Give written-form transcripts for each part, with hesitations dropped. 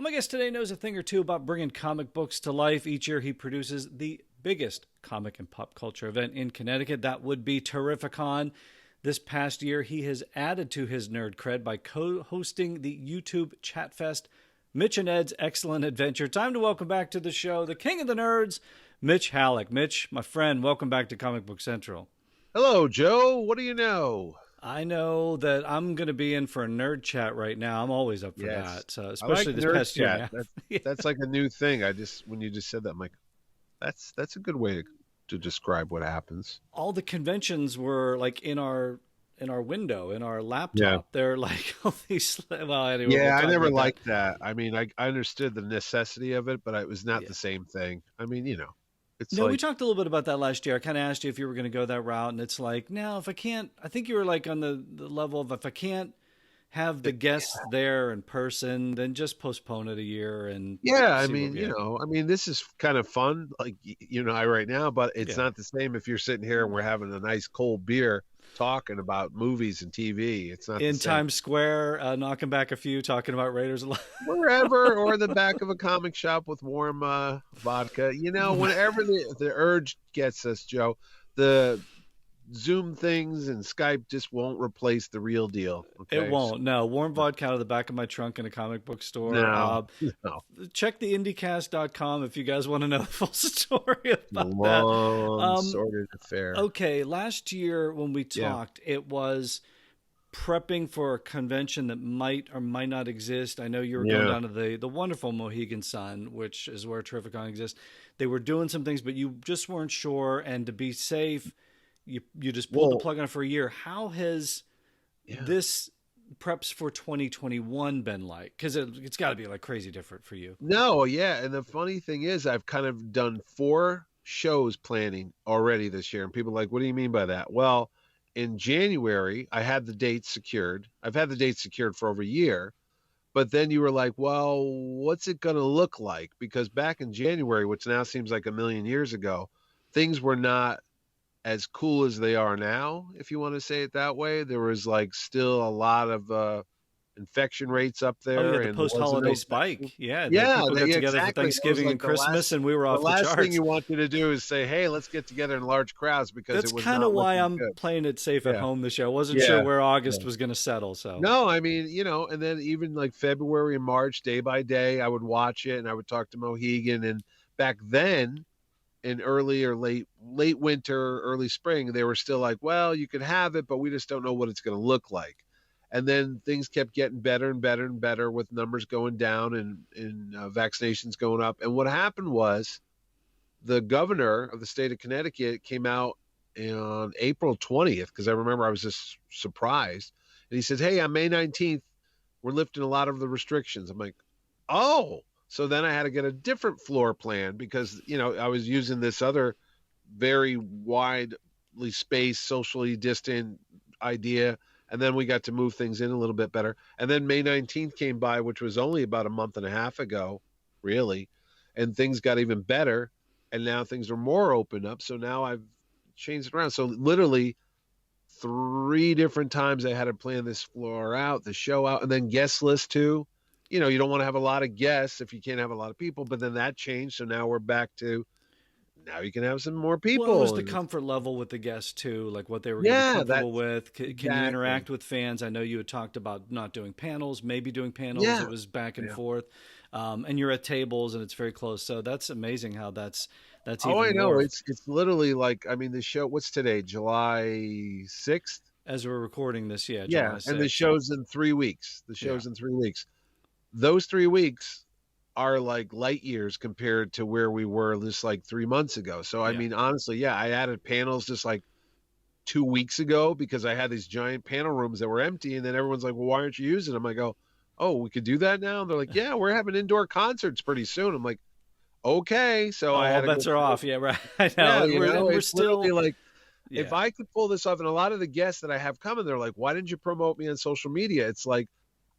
My guest today knows a thing or two about bringing comic books to life. Each year he produces the biggest comic and pop culture event in Connecticut. That would be TerrifiCon. This past year, he has added to his nerd cred by co-hosting the YouTube Chat Fest, Mitch and Ed's Excellent Adventure. Time to welcome back to the show, the king of the nerds, Mitch Hallock. Mitch, my friend, welcome back to Comic Book Central. Hello, Joe. What do you know? I know that I'm going to be in for a nerd chat right now. I'm always up for that, so especially like this past year. That's like a new thing. When you just said that, I'm like, that's a good way to describe what happens. All the conventions were like in our window, in our laptop. Yeah. They're like all these. Well, anyway, yeah, I never liked that. I mean, I understood the necessity of it, but it was not the same thing. I mean, it's we talked a little bit about that last year. I kind of asked you if you were going to go that route, and it's like, no, if I can't, I think you were like on the level of if I can't have the guests there in person, then just postpone it a year. And I mean, this is kind of fun, like you and I right now, but it's not the same if you're sitting here and we're having a nice cold beer talking about movies and TV. It's not in Times Square, knocking back a few, talking about Raiders of wherever, or the back of a comic shop with warm vodka. Whenever the urge gets us, Joe, the Zoom things and Skype just won't replace the real deal. Okay? It won't. No, warm vodka out of the back of my trunk in a comic book store. No. Check the IndieCast.com if you guys want to know the full story about Long sordid affair. Okay, last year when we talked, it was prepping for a convention that might or might not exist. I know you were going down to the wonderful Mohegan Sun, which is where TerrifiCon exists. They were doing some things, but you just weren't sure. And to be safe, you just pulled the plug on it for a year. How has this preps for 2021 been like? Because it's got to be like crazy different for you. No, and the funny thing is I've kind of done 4 shows planning already this year. And people are like, what do you mean by that? Well, in January, I had the dates secured. I've had the dates secured for over a year. But then you were like, well, what's it going to look like? Because back in January, which now seems like a million years ago, things were not as cool as they are now, if you want to say it that way. There was like still a lot of infection rates up there. The post-holiday spike. People got together for Thanksgiving and Christmas, and we were off the charts. The last thing you wanted to do is say, hey, let's get together in large crowds, because that's kind of why I'm playing it safe at home this year. I wasn't sure where August was going to settle. So no, I mean, and then even like February and March, day by day, I would watch it and I would talk to Mohegan. And back then, in early or late winter, early spring, they were still like, well, you could have it, but we just don't know what it's going to look like. And then things kept getting better and better and better, with numbers going down and vaccinations going up. And what happened was the governor of the state of Connecticut came out on April 20th, because I remember I was just surprised. And he said, hey, on May 19th, we're lifting a lot of the restrictions. I'm like, oh. So then I had to get a different floor plan, because, I was using this other very widely spaced, socially distant idea. And then we got to move things in a little bit better. And then May 19th came by, which was only about a month and a half ago, really. And things got even better. And now things are more open up. So now I've changed it around. So literally 3 different times I had to plan this floor out, the show out, and then guest list too. You don't want to have a lot of guests if you can't have a lot of people, but then that changed. So now we're back to, now you can have some more people. Well, it was the comfort level with the guests too, like what they were getting comfortable with. Can you interact with fans? I know you had talked about not doing panels, maybe doing panels. It was back and forth. And you're at tables and it's very close. So that's amazing how that's even I know. more. It's literally like, I mean, the show, what's today? July 6th? As we're recording this, July 6th. And the show's in 3 weeks. In 3 weeks. Those 3 weeks are like light years compared to where we were just like 3 months ago. So, I mean, honestly, I added panels just like 2 weeks ago, because I had these giant panel rooms that were empty. And then everyone's like, well, why aren't you using them? I go, oh, we could do that now? And they're like, yeah, we're having indoor concerts pretty soon. I'm like, okay. So I had bets are off. Yeah, right. I know. We're still like, if I could pull this off, and a lot of the guests that I have coming, they're like, why didn't you promote me on social media? It's like,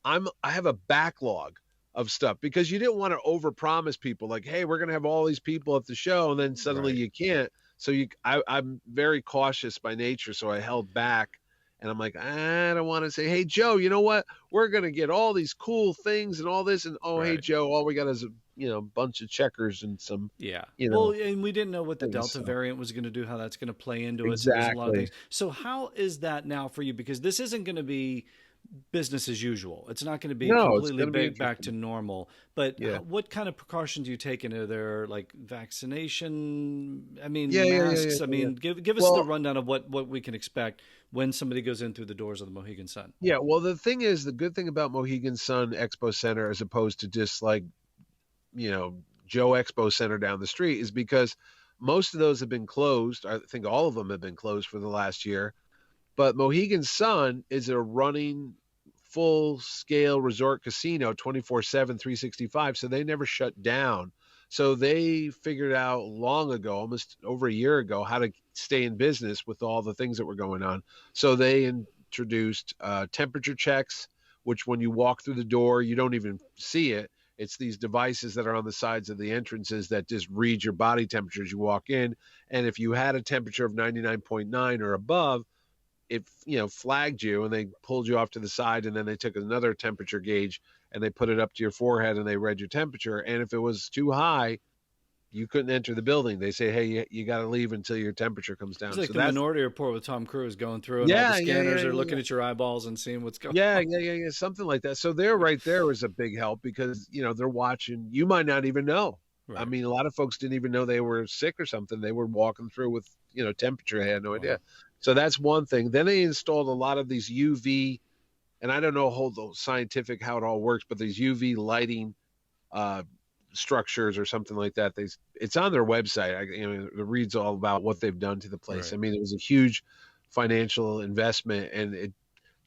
I have a backlog of stuff, because you didn't want to overpromise people like, hey, we're going to have all these people at the show, and then suddenly you can't. So I'm very cautious by nature. So I held back, And I'm like, I don't want to say, hey, Joe, you know what? We're going to get all these cool things and all this. And, oh, hey, Joe, all we got is a bunch of checkers and some, Well, and we didn't know what the things, Delta variant was going to do, how that's going to play into it. Exactly. So there's a lot of things. So how is that now for you? Because this isn't going to be business as usual. It's not going to be completely back to normal. But what kind of precautions are you taking? Are there like vaccination? I mean, masks? I mean, give us the rundown of what we can expect when somebody goes in through the doors of the Mohegan Sun. Yeah, well, the thing is, the good thing about Mohegan Sun Expo Center, as opposed to just like, Joe Expo Center down the street, is because most of those have been closed. I think all of them have been closed for the last year. But Mohegan Sun is a running full-scale resort casino 24/7, 365, so they never shut down. So they figured out long ago, almost over a year ago, how to stay in business with all the things that were going on. So they introduced temperature checks, which when you walk through the door, you don't even see it. It's these devices that are on the sides of the entrances that just read your body temperature as you walk in. And if you had a temperature of 99.9 or above, it flagged you, and they pulled you off to the side, and then they took another temperature gauge and they put it up to your forehead and they read your temperature. And if it was too high, you couldn't enter the building. They say, hey, you got to leave until your temperature comes down. It's like the Minority Report with Tom Cruise going through, and all the scanners are looking at your eyeballs and seeing what's going on. Yeah, something like that. So there was a big help because, they're watching. You might not even know. Right. I mean, a lot of folks didn't even know they were sick or something. They were walking through with, temperature. They had no idea. So that's one thing. Then they installed a lot of these UV, and I don't know the scientific how it all works, but these UV lighting structures or something like that. It's on their website. It reads all about what they've done to the place. Right. I mean, it was a huge financial investment, and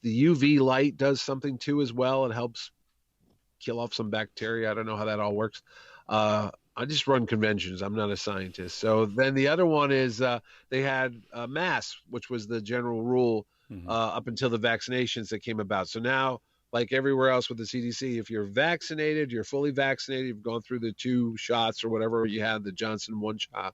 the UV light does something too as well. It helps kill off some bacteria. I don't know how that all works. I just run conventions. I'm not a scientist. So then the other one is they had masks, which was the general rule up until the vaccinations that came about. So now, like everywhere else with the CDC, if you're vaccinated, you're fully vaccinated, you've gone through the 2 shots or whatever you had, the Johnson 1 shot,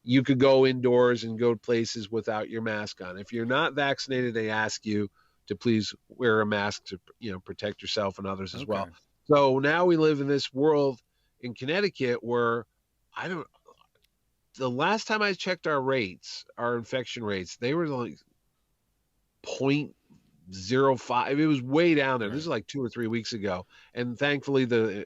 you could go indoors and go places without your mask on. If you're not vaccinated, they ask you to please wear a mask to protect yourself and others as well. So now we live in this world in Connecticut where the last time I checked our infection rates, they were like 0.05. It was way down there. Right. This is like 2 or 3 weeks ago. And thankfully the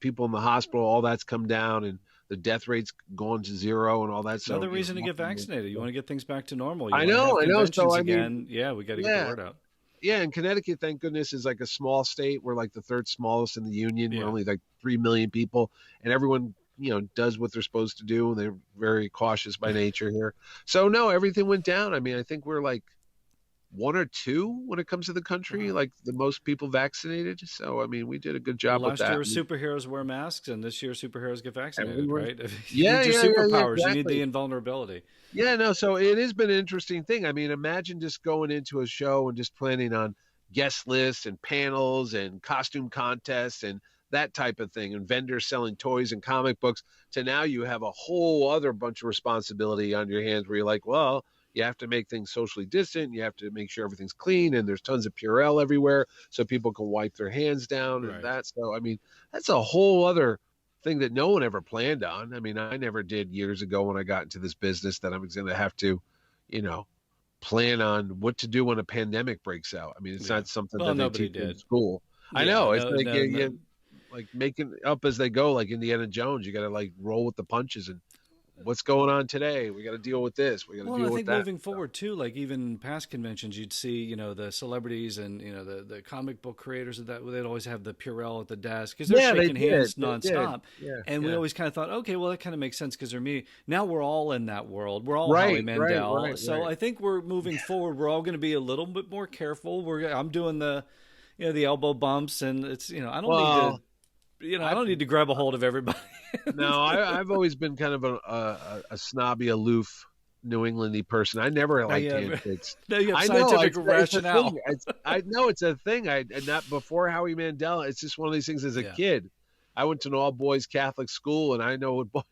people in the hospital, all that's come down, and the death rate's gone to 0 and all that. Another reason to get vaccinated. You want to get things back to normal. I know. So again, we got to get the word out. Yeah, and Connecticut, thank goodness, is like a small state. We're like the 3rd smallest in the union. We're only like 3 million people, and everyone, does what they're supposed to do, and they're very cautious by nature here. So no, everything went down. I mean, I think we're like 1 or 2 when it comes to the country, like the most people vaccinated. So I mean, we did a good job with that. Last year, superheroes wear masks, and this year, superheroes get vaccinated, right? Yeah, you need your superpowers. Exactly. You need the invulnerability. Yeah, no, so it has been an interesting thing. I mean, imagine just going into a show and just planning on guest lists and panels and costume contests and that type of thing, and vendors selling toys and comic books, to now you have a whole other bunch of responsibility on your hands where you're like, well, you have to make things socially distant. You have to make sure everything's clean, and there's tons of Purell everywhere so people can wipe their hands down and that. So, I mean, that's a whole other thing that no one ever planned on. I mean, I never did years ago when I got into this business that I'm going to have to, plan on what to do when a pandemic breaks out. I mean, it's not something that they teach in school. I know. It's like making up as they go, like Indiana Jones. You got to like roll with the punches and what's going on today. We got to deal with this. We got to deal with that. I think moving forward too, like even past conventions, you'd see, the celebrities and, the comic book creators of that, they'd always have the Purell at the desk because they're shaking hands nonstop. And we always kind of thought, okay, well, that kind of makes sense because they're me. Now we're all in that world. We're all Howie Mandel. So I think we're moving forward. We're all going to be a little bit more careful. I'm doing the elbow bumps, and it's, I don't need to grab a hold of everybody. No, I've always been kind of a snobby, aloof, New Englandy person. I never liked handshakes. No, you have scientific rationale. I know it's a thing. Not before Howie Mandel. It's just one of these things as a kid. I went to an all-boys Catholic school, and I know what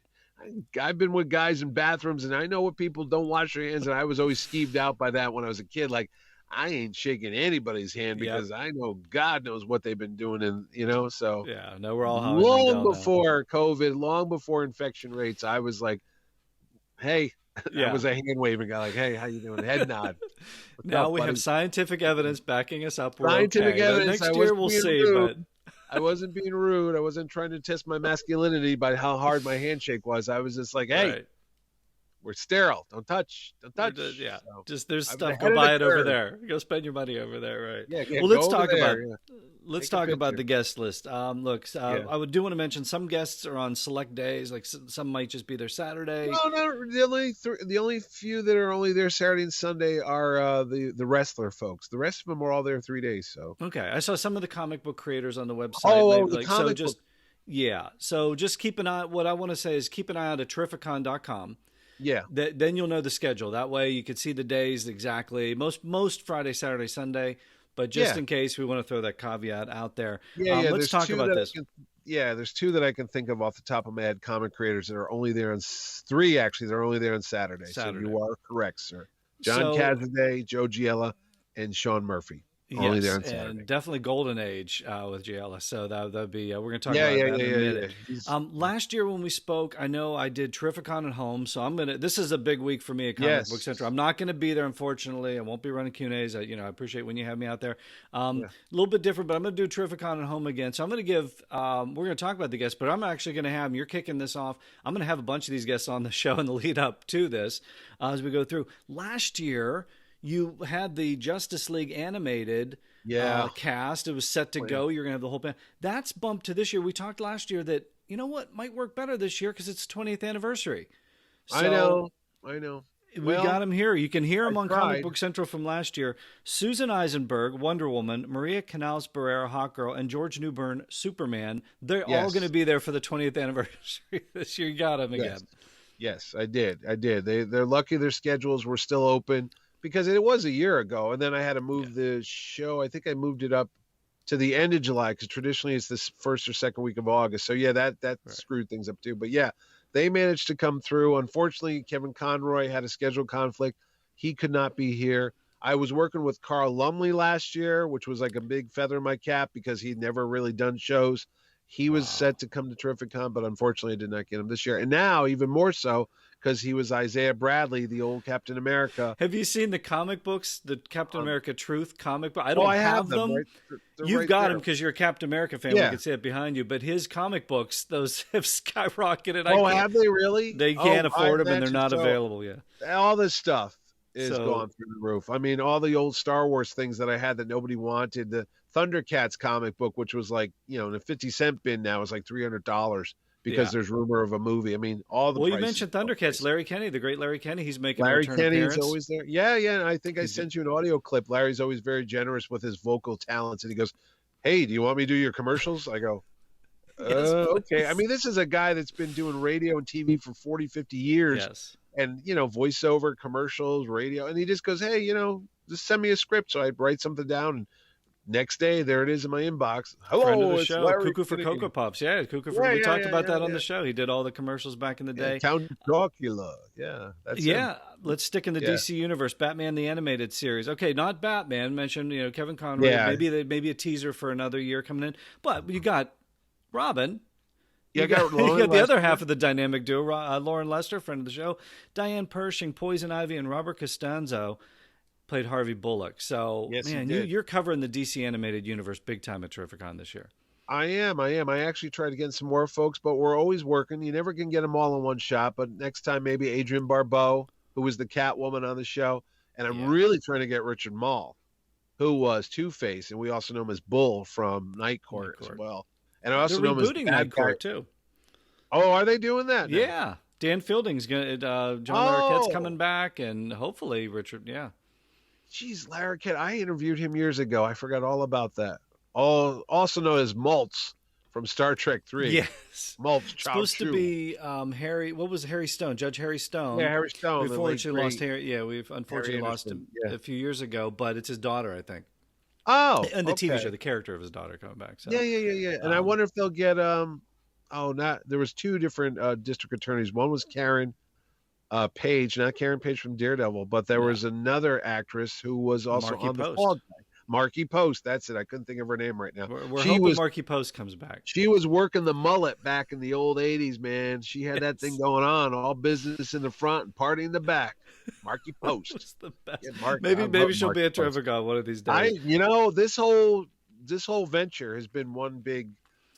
I've been with guys in bathrooms, and I know what people don't wash their hands, and I was always skeeved out by that when I was a kid. Like, I ain't shaking anybody's hand because I know God knows what they've been doing, and so Yeah, no, we're all hot long before COVID, long before infection rates, I was like, hey, I was a hand waving guy, like, hey, how you doing? Head nod. Now we have scientific evidence backing us up. We're scientific evidence. Next year we'll see, but I wasn't being rude. I wasn't trying to test my masculinity by how hard my handshake was. I was just like, hey, we're sterile. Don't touch. Yeah. So, just there's stuff. Go buy it over there. Go spend your money over there. Right. Yeah. Well, let's talk about the guest list. Look, I do want to mention some guests are on select days. Like some might just be there Saturday. No. The only few that are only there Saturday and Sunday are the wrestler folks. The rest of them are all there 3 days. So okay, I saw some of the comic book creators on the website. So just keep an eye. What I want to say is keep an eye out at Trificon.com. Yeah. Then you'll know the schedule. That way you can see the days exactly. Most Friday, Saturday, Sunday. But just in case, we want to throw that caveat out there. Let's talk about this. There's two that I can think of off the top of my head. Comic creators that are only there on three. Actually, they're only there on Saturday. So you are correct, sir. John Cazaday, Joe Giella, and Sean Murphy. Only there on Saturday. And definitely Golden Age with Giella. So that'd be we're going to talk about that in a minute. Last year when we spoke, I know I did Trificon at home, so this is a big week for me at Comic Book Central. I'm not going to be there, unfortunately. I won't be running Q&As. I appreciate when you have me out there. A little bit different, but I'm going to do Trificon at home again. So I'm going to give. We're going to talk about the guests, but I'm actually going to have. You're kicking this off. I'm going to have a bunch of these guests on the show in the lead up to this as we go through. Last year, you had the Justice League animated cast. It was set to go. You're going to have the whole band. That's bumped to this year. We talked last year that, you know what, might work better this year because it's 20th anniversary. So I know. We got him here. You can hear him on Comic Book Central from last year. Susan Eisenberg, Wonder Woman, Maria Canals-Barrera, Hawkgirl, and George Newbern, Superman. They're all going to be there for the 20th anniversary this year. You got them again. Yes, I did. They're lucky their schedules were still open. Because it was a year ago, and then I had to move the show. I think I moved it up to the end of July because traditionally it's this first or second week of August. So that screwed things up too. But they managed to come through. Unfortunately, Kevin Conroy had a schedule conflict. He could not be here. I was working with Carl Lumley last year, which was like a big feather in my cap because he'd never really done shows. He was set to come to Terrificon, but unfortunately I did not get him this year. And now even more so because he was Isaiah Bradley, the old Captain America. Have you seen the comic books, the Captain America Truth comic book? I don't have them. Right? You've got them because you're a Captain America fan. We can see it behind you. But his comic books, those have skyrocketed. Have they really? They can't afford them, and they're not available yet. All this stuff is gone through the roof. I mean, all the old Star Wars things that I had that nobody wanted. The Thundercats comic book, which was like, in a 50-cent bin now, is like $300 because there's rumor of a movie. I mean, all the you mentioned Thundercats. Larry Kenny, the great Larry Kenny, he's making Larry a return Kenny appearance. is always there. Yeah. And I think I sent you an audio clip. Larry's always very generous with his vocal talents, and he goes, "Hey, do you want me to do your commercials?" I go, "Okay." I mean, this is a guy that's been doing radio and TV for 40, 50 years. Yes. And, voiceover, commercials, radio. And he just goes, "Hey, just send me a script." So I write something down, and next day, there it is in my inbox. Hello, friend of the show, Larry Cuckoo for Cocoa Pops. Yeah, Cuckoo for. We talked about that on the show. He did all the commercials back in the day. Count Dracula. Yeah, that's him. Let's stick in the DC universe. Batman the animated series. Okay, not Batman. Mentioned Kevin Conroy. Yeah. Maybe a teaser for another year coming in. But you got Robin. You got the other half of the dynamic duo, Lauren Lester, friend of the show, Diane Pershing, Poison Ivy, and Robert Costanzo played Harvey Bullock. So, you're covering the DC animated universe big time at Terrificon this year. I am. I actually tried to get some more folks, but we're always working. You never can get them all in one shot, but next time maybe Adrienne Barbeau, who was the Catwoman on the show, and I'm really trying to get Richard Mall, who was Two-Face, and we also know him as Bull from Night Court as well. And I also know him as Night Court too. Oh, are they doing that now? Yeah. Dan Fielding's going to, John Larroquette's coming back, and hopefully Richard, Jeez, Larroquette, I interviewed him years ago. I forgot all about that. Also known as Maltz from Star Trek 3. Yes. Maltz Chow supposed to be Harry, what was Harry Stone? Judge Harry Stone. Yeah, Harry Stone. We've unfortunately lost Harry. Yeah, we've unfortunately lost him a few years ago, but it's his daughter, I think. Oh, and the TV show, the character of his daughter coming back. So. Yeah. And I wonder if they'll get there was two different district attorneys. One was Karen Page, not Karen Page from Daredevil, but there was another actress who was also Marky on Post. the Fall Guy. Marky Post, that's it. I couldn't think of her name right now. We're hoping Marky Post comes back. She was working the mullet back in the old 80s, man. She had that thing going on, all business in the front and party in the back. Marky Post. It's the best. Yeah, maybe she'll be at TerrifiCon one of these days. This whole venture has been one big,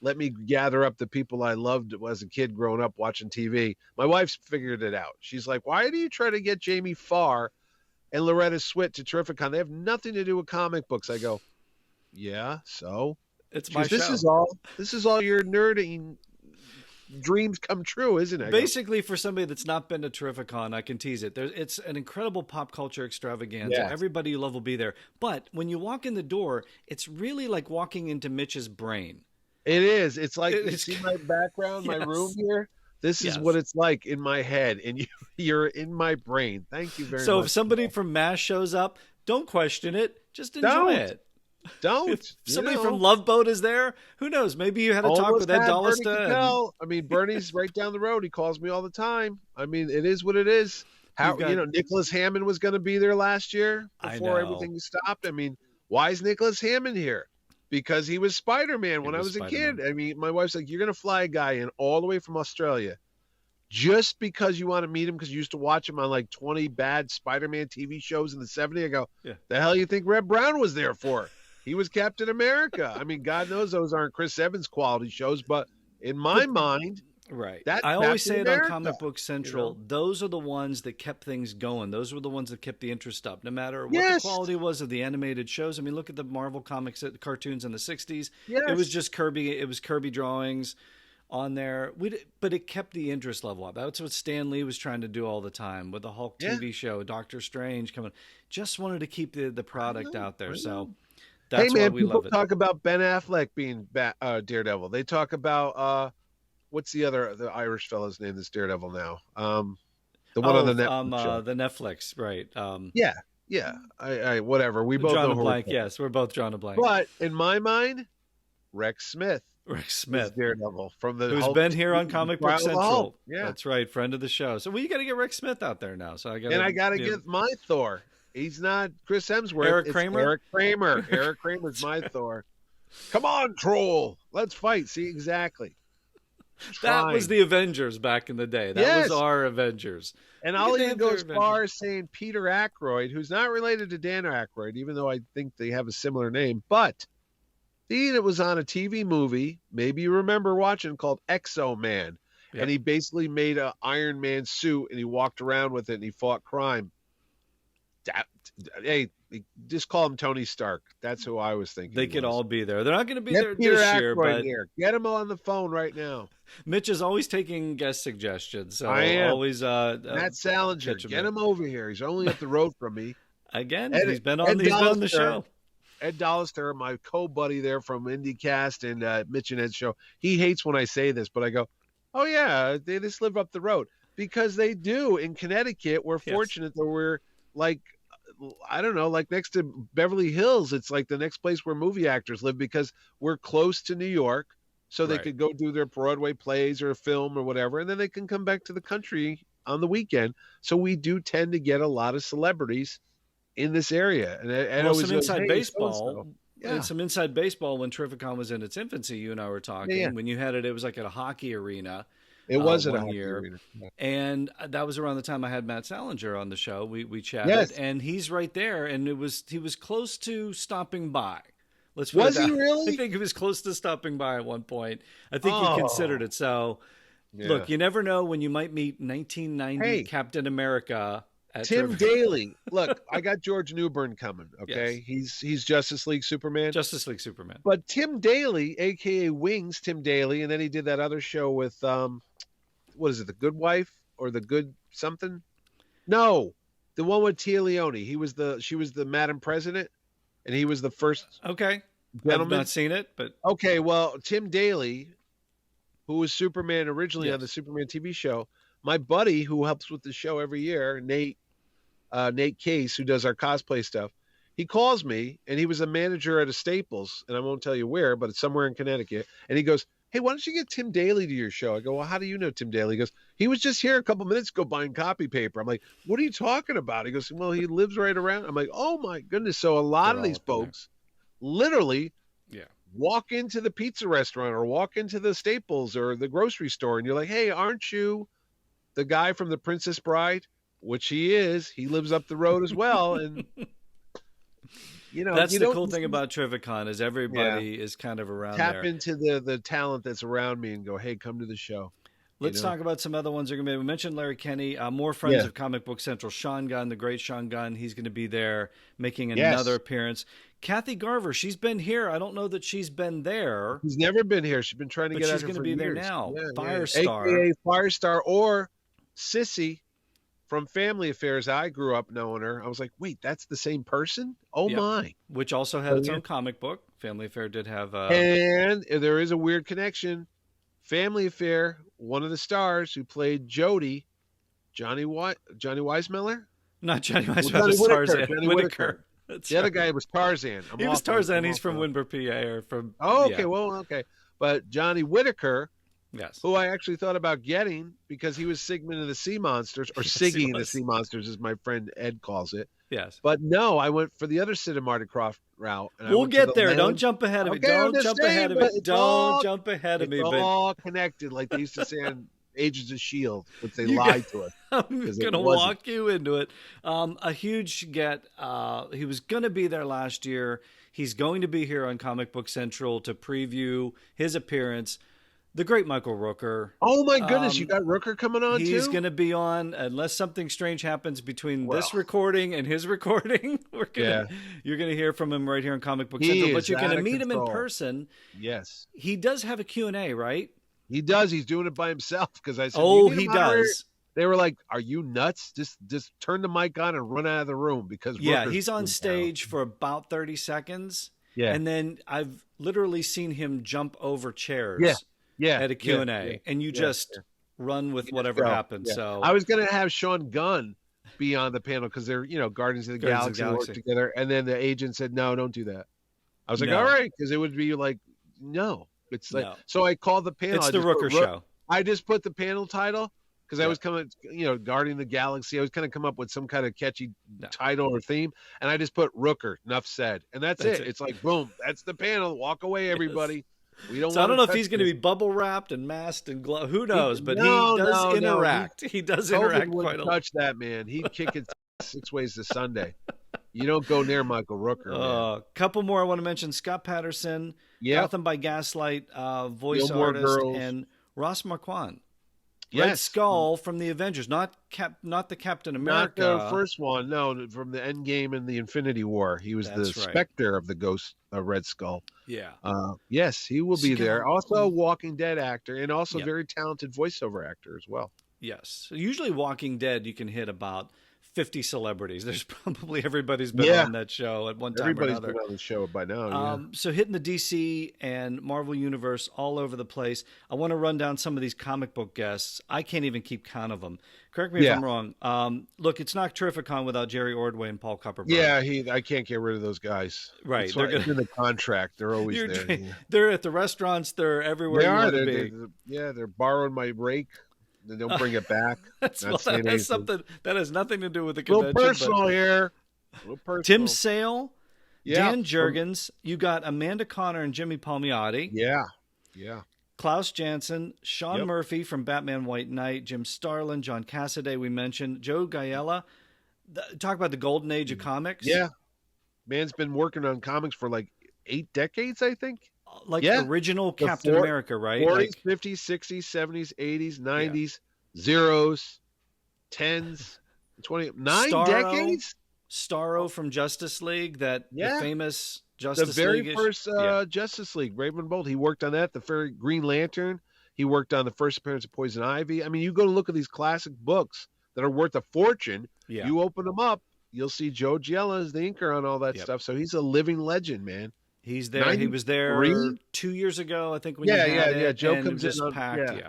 let me gather up the people I loved as a kid growing up watching TV. My wife's figured it out. She's like, why do you try to get Jamie Farr and Loretta Swit to Trificon? They have nothing to do with comic books. I go, yeah, so it's my show. This is all your nerding dreams come true, isn't it? Basically, for somebody that's not been to Terrificon, I can tease it. It's an incredible pop culture extravaganza. Yes. Everybody you love will be there. But when you walk in the door, it's really like walking into Mitch's brain. It is. It's like, you see my background, my room here? This is what it's like in my head, and you're in my brain. Thank you very much. So if somebody from MASH shows up, don't question it. Just enjoy it. Don't. If somebody from Love Boat is there, who knows? Maybe you had a talk with Ed Dollista. I mean, Bernie's right down the road. He calls me all the time. I mean, it is what it is. Nicholas Hammond was going to be there last year before everything stopped. I mean, why is Nicholas Hammond here? Because he was Spider-Man when I was a kid. I mean, my wife's like, you're going to fly a guy in all the way from Australia just because you want to meet him because you used to watch him on like 20 bad Spider-Man TV shows in the 70s. I go, the hell you think Red Brown was there for? He was Captain America. I mean, God knows those aren't Chris Evans quality shows, but in my mind, I always say it on Comic Book Central. Those are the ones that kept things going. Those were the ones that kept the interest up, no matter what the quality was of the animated shows. I mean, look at the Marvel comics, cartoons in the '60s. Yes. It was just Kirby. It was Kirby drawings on there. But it kept the interest level up. That's what Stan Lee was trying to do all the time with the Hulk TV show, Doctor Strange coming. Just wanted to keep the product out there. So. That's why we love it. People talk about Ben Affleck being Daredevil. They talk about what's the Irish fellow's name that's Daredevil now? The one on the Netflix show. The Netflix, right? I whatever. We both know a blank. Yes, we're both drawing a blank. But in my mind, Rex Smith, Daredevil from who's been here on Comic Book Central. Yeah, that's right, friend of the show. So you got to get Rex Smith out there now. So I got to get my Thor. He's not Chris Hemsworth. Eric Kramer? Eric Kramer. Eric Kramer's my Thor. Come on, troll. Let's fight. See, exactly. That was the Avengers back in the day. That was our Avengers. And I'll even go as far as saying Peter Aykroyd, who's not related to Dan Aykroyd, even though I think they have a similar name. But it was on a TV movie, maybe you remember watching, called Exo-Man. Yep. And he basically made an Iron Man suit, and he walked around with it, and he fought crime. Hey, just call him Tony Stark. That's who I was thinking. They could all be there. They're not going to be there this year, but get him on the phone right now. Mitch is always taking guest suggestions. So I am. Always Matt Salinger, get him over here. He's only up the road from me. Again, he's been on the show. Ed Dollister, my co-buddy there from IndieCast and Mitch and Ed's show. He hates when I say this, but I go, oh yeah, they just live up the road. Because they do. In Connecticut, we're fortunate that we're like, I don't know, like next to Beverly Hills. It's like the next place where movie actors live because we're close to New York. So they could go do their Broadway plays or a film or whatever. And then they can come back to the country on the weekend. So we do tend to get a lot of celebrities in this area. And some inside baseball. And some inside baseball when Trificon was in its infancy. You and I were talking. Yeah. When you had it was like at a hockey arena. It was one year, and that was around the time I had Matt Salinger on the show. We chatted, and he's right there, and he was close to stopping by. Was he really? I think he was close to stopping by at one point. I think he considered it. So, look, you never know when you might meet 1990 Captain America. At Tim Daly. Look, I got George Newbern coming. Okay, he's Justice League Superman. Justice League Superman. But Tim Daly, aka Wings, Tim Daly, and then he did that other show with what is it, The Good Wife or The Good something? No, the one with Tia Leone. She was the Madam President, and he was the first. Okay, gentleman. I've not seen it, but okay. Well, Tim Daly, who was Superman originally on the Superman TV show, my buddy who helps with the show every year, Nate Case, who does our cosplay stuff, he calls me, and he was a manager at a Staples, and I won't tell you where, but it's somewhere in Connecticut. And he goes, hey, why don't you get Tim Daly to your show? I go, well, how do you know Tim Daly? He goes, he was just here a couple minutes ago buying copy paper. I'm like, what are you talking about? He goes, well, he lives right around. I'm like, oh my goodness. So a lot of these folks literally walk into the pizza restaurant or walk into the Staples or the grocery store, and you're like, hey, aren't you the guy from The Princess Bride? Which he is. He lives up the road as well. And that's the cool thing about Trificon is everybody is kind of around there. Tap into the talent that's around me and go, hey, come to the show. Let's talk about some other ones that are going to be. We mentioned Larry Kenney, more friends of Comic Book Central. Sean Gunn, the great Sean Gunn, he's going to be there making another appearance. Kathy Garver, she's been here. I don't know that she's been there. She's never been here. She's been trying to get out here for years. She's going to be there now. Firestar. AKA Firestar or Sissy from Family Affairs. I grew up knowing her. I was like, wait, that's the same person? Oh, my. Which also had its own comic book. Family Affair did have... And there is a weird connection. Family Affair, one of the stars who played Jody, Johnny Weissmuller? Not Johnny Weissmuller, Tarzan. Johnny Whitaker. The other guy was Tarzan. He was Tarzan. He's from Windber, PA. Or from, okay. But Johnny Whitaker, yes, who I actually thought about getting because he was Sigmund of the Sea Monsters, or Siggy of the Sea Monsters, as my friend Ed calls it. Yes. But no, I went for the other Sid and Marty Croft route. And we'll get there. Don't jump ahead of me. Don't jump ahead of me. Don't jump ahead of me. It's all connected, like they used to say on Agents of S.H.I.E.L.D., which they lied to us. I'm going to walk you into it. A huge get. He was going to be there last year. He's going to be here on Comic Book Central to preview his appearance. The great Michael Rooker. Oh, my goodness. You got Rooker coming on, too? He's going to be on, unless something strange happens between this recording and his recording. You're going to hear from him right here on Comic Book Central. But you're going to meet him in person. Yes. He does have a Q&A, right? He does. He's doing it by himself because I said, he does. They were like, are you nuts? Just turn the mic on and run out of the room because he's on stage for about 30 seconds. Yeah. And then I've literally seen him jump over chairs. At a Q&A, and you just run with whatever happens. Yeah. So I was going to have Sean Gunn be on the panel because they're, Guardians of the Galaxy work together. And then the agent said, no, don't do that. I was like, all right, because it would be like, no. It's like, so I called the panel. It's the Rooker show. I just put the panel title because I was coming, Guardian of the Galaxy. I was kind of come up with some kind of catchy title or theme. And I just put Rooker, enough said. And that's it. It's like, boom, that's the panel. Walk away, everybody. We don't. So I don't know if he's going to be bubble wrapped and masked and glove. Who knows? But he does interact. He does interact quite a lot. Touch that man. He'd kick it 6 ways to Sunday. You don't go near Michael Rooker. A couple more I want to mention: Scott Patterson, Gotham by Gaslight, voice artist, and Ross Marquand. Red Skull from the Avengers, not the Captain America. Not the first one, no, from the Endgame and the Infinity War. He was the Spectre of the Ghost Red Skull. Yeah. Yes, he will be there. Also a Walking Dead actor and also very talented voiceover actor as well. Yes. So usually Walking Dead, you can hit about 50 celebrities. There's probably everybody's been on that show at one time or another. Everybody's been on the show by now. So hitting the DC and Marvel universe all over the place. I want to run down some of these comic book guests. I can't even keep count of them. Correct me if I'm wrong. Look, it's not Terrificon without Jerry Ordway and Paul Kupperberg. Yeah, I can't get rid of those guys. Right. They're in the contract. They're always there. They're at the restaurants. They're everywhere you want to be. They're borrowing my rake. They don't bring it back. That has nothing to do with the convention. A little personal here. Tim Sale, Dan Jurgens. You got Amanda Connor and Jimmy Palmiotti. Yeah. Klaus Janson, Sean Murphy from Batman White Knight, Jim Starlin, John Cassaday we mentioned, Joe Gaiella. Talk about the golden age of comics. Yeah. Man's been working on comics for like 8 decades, I think. Original Captain America, right? 40s, 50s, 60s, 70s, 80s, 90s, zeros, 10s, 9 decades. Starro from Justice League, the famous Justice League. The very first Justice League, Raven Bolt. He worked on that. The very Green Lantern. He worked on the first appearance of Poison Ivy. I mean, you go to look at these classic books that are worth a fortune. Yeah. You open them up, you'll see Joe Giella as the inker on all that stuff. So he's a living legend, man. He's there. He was there 2 years ago, I think. When Joe comes in packed.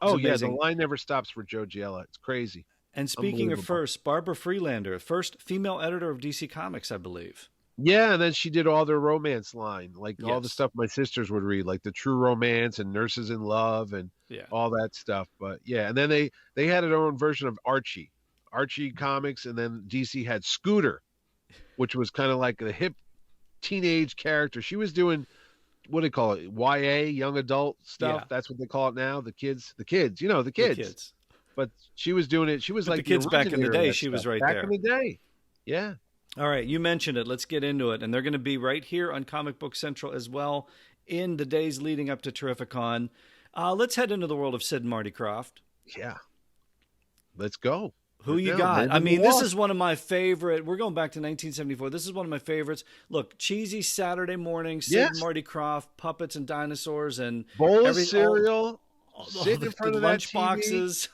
The line never stops for Joe Giella. It's crazy. And speaking of first, Barbara Freelander, first female editor of DC Comics, I believe. Yeah, and then she did all their romance line, like all the Yes. stuff my sisters would read, like the True Romance and Nurses in Love and Yeah. all that stuff. But yeah, and then they had their own version of Archie comics, and then DC had Scooter, which was kind of like the hip teenage character. She was doing, what do they call it? YA, young adult stuff. Yeah. That's what they call it now. The kids, the kids. The kids. But she was doing it. She was But like the kids back in the day. She stuff. was right back there. in the day. Yeah. All right, you mentioned it. Let's get into it. And they're going to be right here on Comic Book Central as well in the days leading up to Terrificon. Let's head into the world of Sid and Marty Krofft. Yeah. Let's go. Who you got? I mean, this is one of my favorite. We're going back to 1974. This is one of my favorites. Look, cheesy Saturday morning, Sid and Marty Krofft, puppets and dinosaurs, and bowl of cereal, sitting in front of that lunch TV, boxes.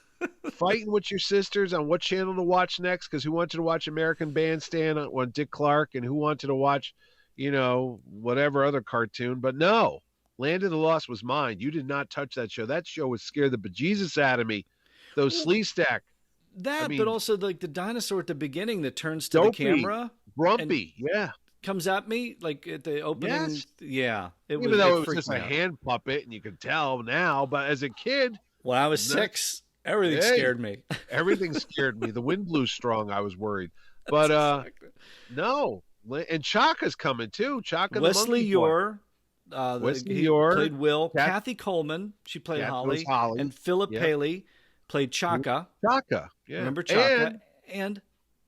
fighting with your sisters on what channel to watch next, because who wanted to watch American Bandstand on Dick Clark, and who wanted to watch, whatever other cartoon. But no, Land of the Lost was mine. You did not touch that show. That show would scare the bejesus out of me. Those Sleestack. But also like the dinosaur at the beginning that turns to Dopey, the camera. Grumpy, comes at me like at the opening. Yes. Yeah. Even though it was just a hand puppet, and you could tell now, but as a kid. When I was 6, everything scared me. Everything scared me. The wind blew strong. I was worried. But no. And Chaka's coming too. Chaka Wesley the Yore. Wesley he Yore. Played Will. Kathy Coleman. She played Holly. And Philip Paley played Chaka. Chaka. Yeah. Remember Chaka? And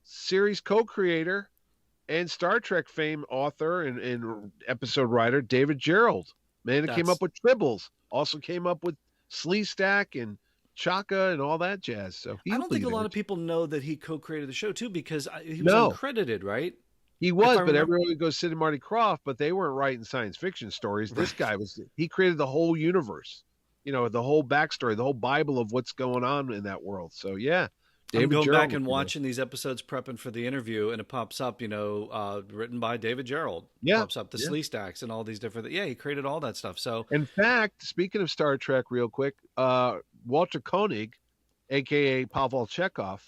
series co-creator and Star Trek fame author and episode writer David Gerald. Man that came up with Tribbles. Also came up with Sleestack and Chaka and all that jazz. So I don't think a lot of people know that he co-created the show too, because he was uncredited, right? He was, but everyone would go Sid and Marty Krofft, but they weren't writing science fiction stories. This guy he created the whole universe, the whole backstory, the whole Bible of what's going on in that world. So yeah. I'm going back and watching these episodes, prepping for the interview, and it pops up, written by David Gerald. Yeah. Pops up the Sleestacks and all these different. Yeah, he created all that stuff. So, in fact, speaking of Star Trek, real quick, Walter Koenig, aka Pavel Chekhov,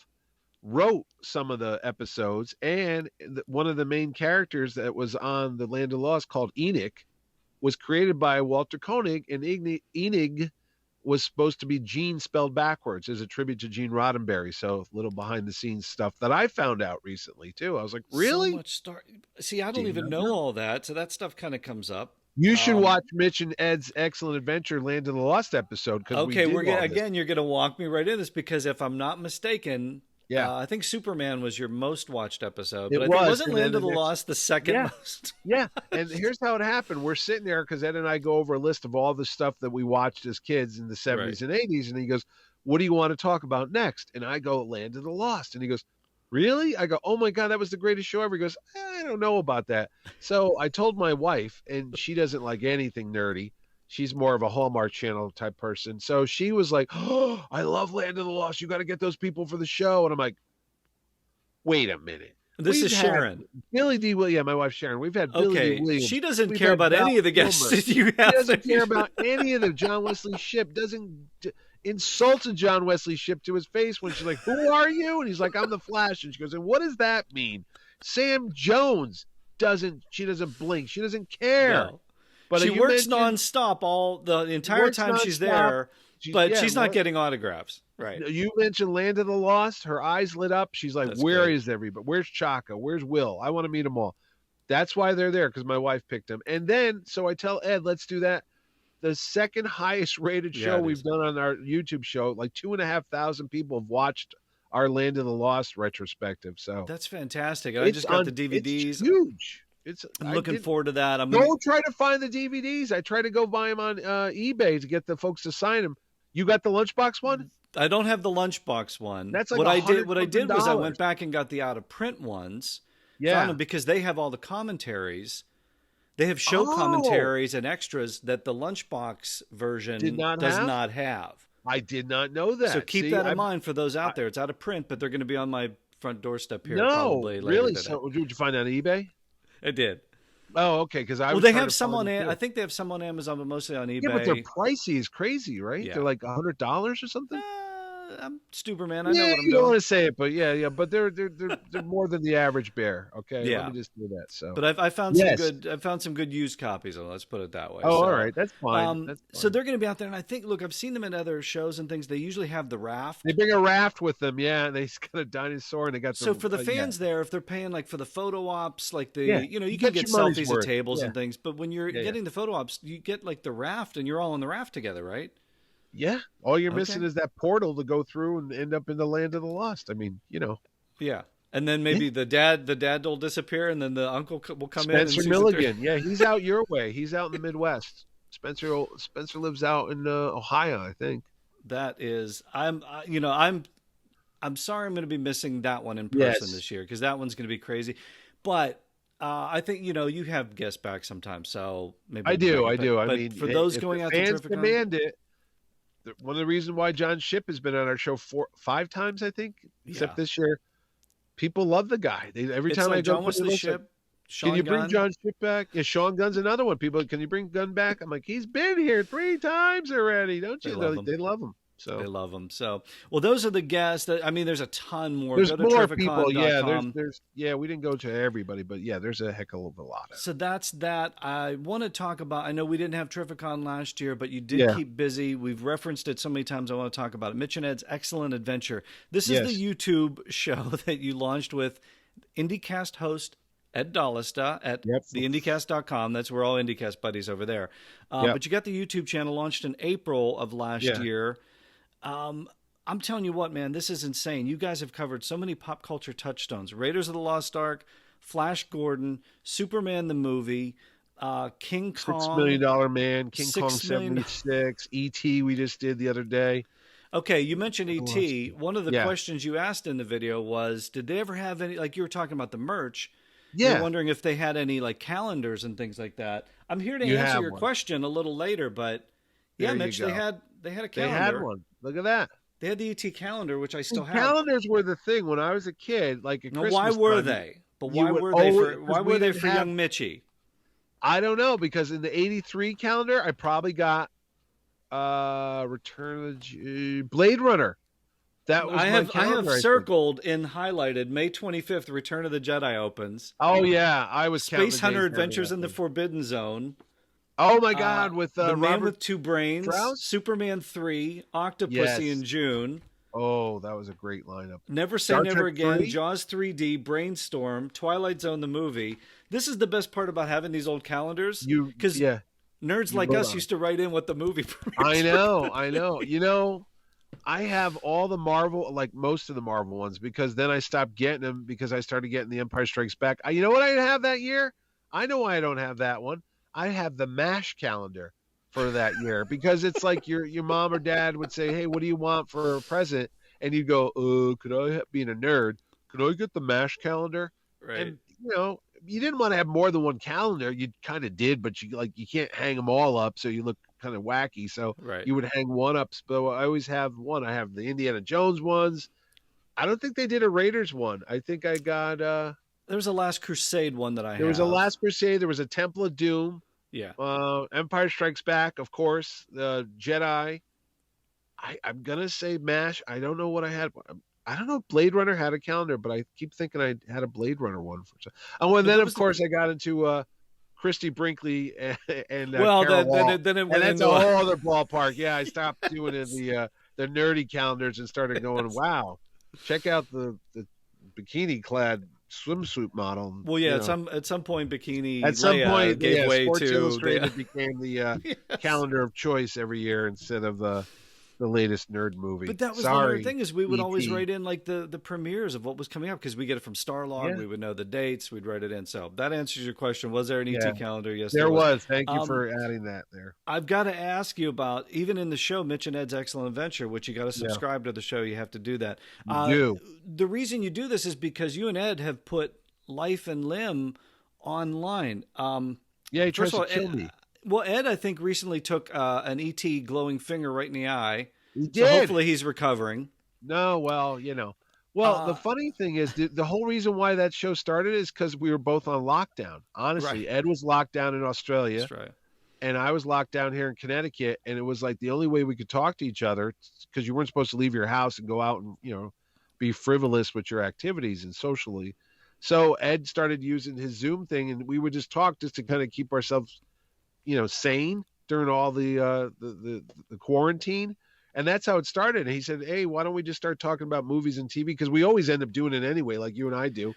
wrote some of the episodes, and one of the main characters that was on the Land of Lost, called Enoch, was created by Walter Koenig, and Enoch was supposed to be Gene spelled backwards as a tribute to Gene Roddenberry. So a little behind the scenes stuff that I found out recently too. I was like, really? So much See, I don't even know all that. So that stuff kind of comes up. You should watch Mitch and Ed's Excellent Adventure Land of the Lost episode. Okay, you're going to walk me right in this, because if I'm not mistaken, I think Superman was your most watched episode, but wasn't Land of the Lost the second most? Yeah, and here's how it happened. We're sitting there because Ed and I go over a list of all the stuff that we watched as kids in the 70s and 80s, and he goes, what do you want to talk about next? And I go, Land of the Lost. And he goes, really? I go, oh my God, that was the greatest show ever. He goes, I don't know about that. So I told my wife, and she doesn't like anything nerdy. She's more of a Hallmark Channel type person. So she was like, oh, I love Land of the Lost. You got to get those people for the show. And I'm like, wait a minute. This is Sharon. Billy D. Williams. Yeah, my wife Sharon. We've had Billy D. Williams. She doesn't care about any of the guests you have. She doesn't care about any of them. John Wesley Shipp insulted John Wesley Shipp to his face when she's like, who are you? And he's like, I'm the Flash. And she goes, and what does that mean? Sam Jones doesn't blink. She doesn't care. No. But she works nonstop the entire time she's there, but she's not getting autographs. Right. You mentioned Land of the Lost. Her eyes lit up. She's like, where is everybody? Where's Chaka? Where's Will? I want to meet them all. That's why they're there, because my wife picked them. And then, so I tell Ed, let's do that. The second highest rated show we've done on our YouTube show, like 2,500 people have watched our Land of the Lost retrospective. So that's fantastic. I just got the DVDs. It's huge. I'm looking forward to that. Try to find the DVDs. I try to go buy them on eBay to get the folks to sign them. You got the Lunchbox one? I don't have the Lunchbox one. That's like what I did. What I did was I went back and got the out of print ones. Yeah, found them because they have all the commentaries. They have show commentaries and extras that the Lunchbox version does not have. I did not know that. So keep that in mind for those out there. It's out of print, but they're going to be on my front doorstep here. Probably later really? Today. So did you find that on eBay? I did. Oh, okay. Because they have some on. I think they have some on Amazon, but mostly on eBay. Yeah, but they're pricey as crazy, right? Yeah. They're like $100 or something. I'm Stuberman. I know what I'm you doing. don't want to say it, but yeah, but they're more than the average bear. Okay, Yeah. let me just do that. So, but I found some good. I found some good used copies. Let's put it that way. Oh, so, all right, that's fine. That's fine. So they're going to be out there, and I think, look, I've seen them at other shows and things. They usually have the raft. They bring a raft with them, yeah. And they got a dinosaur, and they got. So for the fans there, if they're paying like for the photo ops, like the you you can get selfies worth. at tables and things, but when you're getting the photo ops, you get like the raft, and you're all on the raft together, right? Yeah, all you're missing is that portal to go through and end up in the land of the lost. I mean, Yeah, and then maybe the dad will disappear, and then the uncle will come in. Spencer Milligan, yeah, he's out your way. He's out in the Midwest. Spencer lives out in Ohio, I think. That is, I'm sorry, I'm going to be missing that one in person this year because that one's going to be crazy, but. I think you have guests back sometimes, so maybe I do. I mean, for those going out to fans Trificon, demand it. One of the reasons why John Shipp has been on our show 5 times, I think, except this year, people love the guy. Every time I go, John was the Shipp. Can you bring John Shipp back? Yeah, Sean Gunn's another one. People, can you bring Gunn back? I'm like, he's been here 3 times already, don't you? They love him. So they love them. So, well, those are the guests. I mean, there's a ton more. There's more people. Yeah, there's we didn't go to everybody, but yeah, there's a heck of a lot. So that's that. I want to talk about. I know we didn't have Trificon last year, but you did keep busy. We've referenced it so many times. I want to talk about it. Mitch and Ed's Excellent Adventure. This is the YouTube show that you launched with IndyCast host Ed Dallista at theindycast.com. That's where all IndyCast buddies over there. But you got the YouTube channel launched in April of last year. I'm telling you what, man, this is insane. You guys have covered so many pop culture touchstones. Raiders of the Lost Ark, Flash Gordon, Superman the movie, King Kong. $6 Million Man, King Kong 76, E.T. we just did the other day. Okay, you mentioned E.T. One of the questions you asked in the video was, did they ever have any, like you were talking about the merch. Yeah. You're wondering if they had any like calendars and things like that. I'm here to answer your question a little later, but yeah, Mitch, they had a calendar. They had one. Look at that. They had the ET calendar, which I still have. Calendars were the thing when I was a kid. Like a Christmas why were they? But why were they for young Mitchie? I don't know, because in the '83 calendar, I probably got Return of the Blade Runner. That was I have circled and highlighted May 25th. Return of the Jedi opens. Oh yeah, I was Space Hunter Adventures in the Forbidden Zone. Oh my God! With the Man Robert with Two Brains, Strauss? Superman 3, Octopussy in June. Oh, that was a great lineup. Never Say Never Again, 3? Jaws 3D, Brainstorm, Twilight Zone the movie. This is the best part about having these old calendars, because nerds like us used to write in what the movie. I know. I have all the Marvel, like most of the Marvel ones, because then I stopped getting them because I started getting The Empire Strikes Back. You know what I have that year? I know why I don't have that one. I have the MASH calendar for that year, because it's like your mom or dad would say, hey, what do you want for a present? And you go, could I, being a nerd, could I get the MASH calendar? Right. And, you didn't want to have more than one calendar. You kind of did, but you can't hang them all up, so you look kind of wacky. So you would hang one up. But I always have one. I have the Indiana Jones ones. I don't think they did a Raiders one. I think I got... There was a Last Crusade one that I had. There was a Last Crusade. There was a Temple of Doom. Yeah. Empire Strikes Back, of course. The Jedi. I'm going to say MASH. I don't know what I had. I don't know if Blade Runner had a calendar, but I keep thinking I had a Blade Runner one. And then, of course, I got into Christy Brinkley and well, Carol then it went into a whole other ballpark. Yeah, I stopped doing the nerdy calendars and started going, wow, check out the bikini-clad swimsuit model. Well, yeah, at some point, bikini at some point gave way Sports to Illustrated became the calendar of choice every year instead of the latest nerd movie. But that was the other thing, is we would always write in like the premieres of what was coming up, because we get it from Starlog. We would know the dates. We'd write it in. So that answers your question. Was there an ET calendar? Yes, there was. Thank you for adding that there. I've got to ask you about, even in the show, Mitch and Ed's Excellent Adventure, which you got to subscribe to the show. You have to do that. The reason you do this is because you and Ed have put Life and Limb online. He tries to kill me. Well, Ed, I think, recently took an ET glowing finger right in the eye. He did. So hopefully he's recovering. No, well, Well, the funny thing is, the whole reason why that show started is because we were both on lockdown. Honestly, Ed was locked down in Australia. That's right. and I was locked down here in Connecticut, and it was like the only way we could talk to each other, because you weren't supposed to leave your house and go out and, be frivolous with your activities and socially. So Ed started using his Zoom thing, and we would just talk just to kind of keep ourselves, sane during all the quarantine. And that's how it started. And he said, hey, why don't we just start talking about movies and TV? Because we always end up doing it anyway, like you and I do.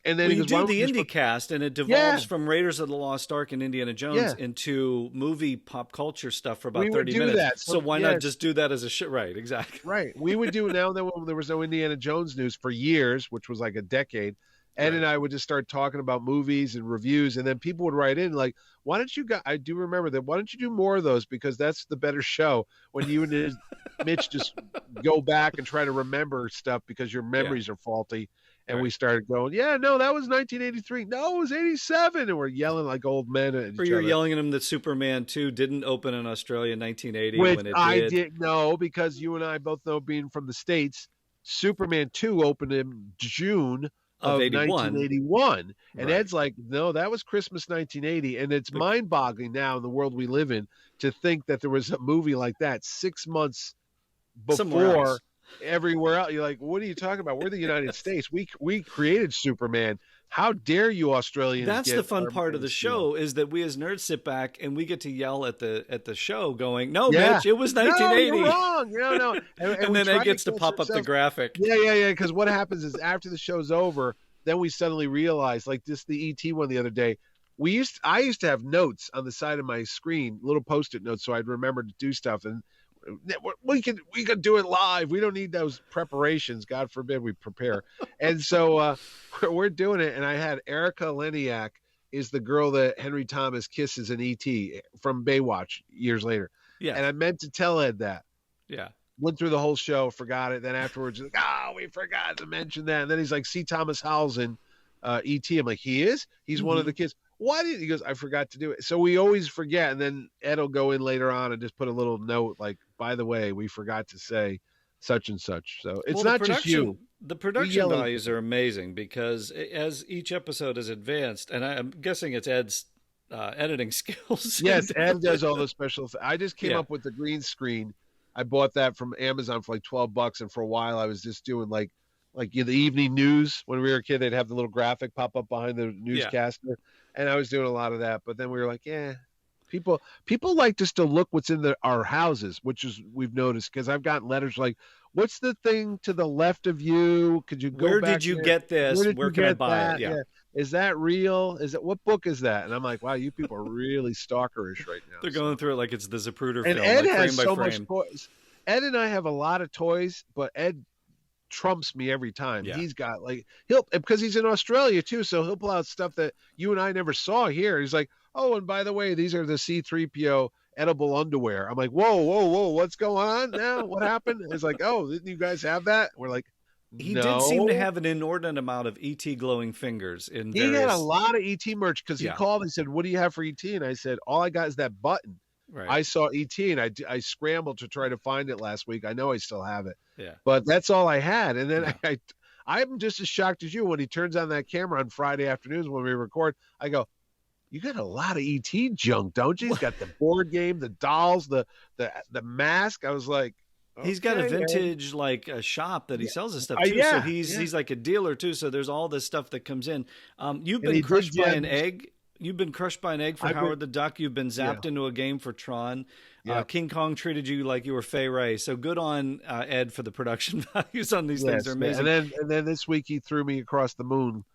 And then you do the indie cast, and it devolves from Raiders of the Lost Ark and Indiana Jones into movie pop culture stuff for about 30 minutes. That. So why not just do that as a shit? Right, exactly. Right. We would do it now that when there was no Indiana Jones news for years, which was like a decade. Ed and I would just start talking about movies and reviews, and then people would write in like, why don't you guys, I do remember that, why don't you do more of those, because that's the better show, when you and Mitch just go back and try to remember stuff because your memories are faulty. And we started going, no, that was 1983. No, it was 87. And we're yelling like old men at each other. Or you're yelling at him that Superman 2 didn't open in Australia in 1980 when it did. I didn't know, because you and I both know, being from the States, Superman 2 opened in June of 1981. And Ed's like, no, that was Christmas 1980. And it's mind-boggling now in the world we live in to think that there was a movie like that 6 months before everywhere else. You're like, what are you talking about? We're the United States. We created Superman. How dare you, Australians? That's the fun part of the show, is that we as nerds sit back and we get to yell at the show going, no, Mitch, it was 1980. No, you're wrong. No. And then it gets to pop up the graphic. Yeah. Because what happens is, after the show's over, then we suddenly realize, like the ET one the other day, I used to have notes on the side of my screen, little Post-it notes, so I'd remember to do stuff. And we could do it live. We don't need those preparations. God forbid we prepare. And so we're doing it. And I had Erica Leniak is the girl that Henry Thomas kisses in E.T. from Baywatch years later. Yeah. And I meant to tell Ed that. Yeah. Went through the whole show, forgot it. Then afterwards, like, we forgot to mention that. And then he's like, see Thomas Howell's in E.T. I'm like, he is? He's one of the kids. Why did he goes, I forgot to do it. So we always forget. And then Ed will go in later on and just put a little note like, by the way, we forgot to say such and such. So it's not just you. The production values are amazing, because as each episode is advanced, and I'm guessing it's Ed's editing skills. Yes, Ed does all the special effects. I just came up with the green screen. I bought that from Amazon for like $12. And for a while I was just doing like the evening news. When we were a kid, they'd have the little graphic pop up behind the newscaster. And I was doing a lot of that. But then we were like, people like just to look what's in our houses, which is, we've noticed, because I've gotten letters like, what's the thing to the left of you? Could you go Where back did you get this? Where can I buy it? Yeah. Is that real? What book is that? And I'm like, wow, you people are really stalkerish right now. They're going through it like it's the Zapruder and film. Ed like has frame so by frame. much toys. Ed and I have a lot of toys, but Ed trumps me every time. He's got because he's in Australia too, so he'll pull out stuff that you and I never saw here. He's like, oh, and by the way, these are the C-3PO edible underwear. I'm like, whoa, what's going on now? What happened? It's like, oh, didn't you guys have that? We're like, he did seem to have an inordinate amount of ET glowing fingers in He had a lot of ET merch, because he called and said, what do you have for ET? And I said, all I got is that button. Right. I saw ET and I scrambled to try to find it last week. I know I still have it. Yeah. But that's all I had. And then I'm just as shocked as you when he turns on that camera on Friday afternoons when we record. I go, you got a lot of ET junk, don't you? He's got the board game, the dolls, the mask. I was like, okay, he's got a vintage like a shop that he sells his stuff too. So he's like a dealer too. So there's all this stuff that comes in. You've been crushed by an egg. You've been crushed by an egg for Howard the Duck. You've been zapped into a game for Tron. King Kong treated you like you were Fay Ray. So good on Ed for the production values on these things. They're amazing. And then this week he threw me across the moon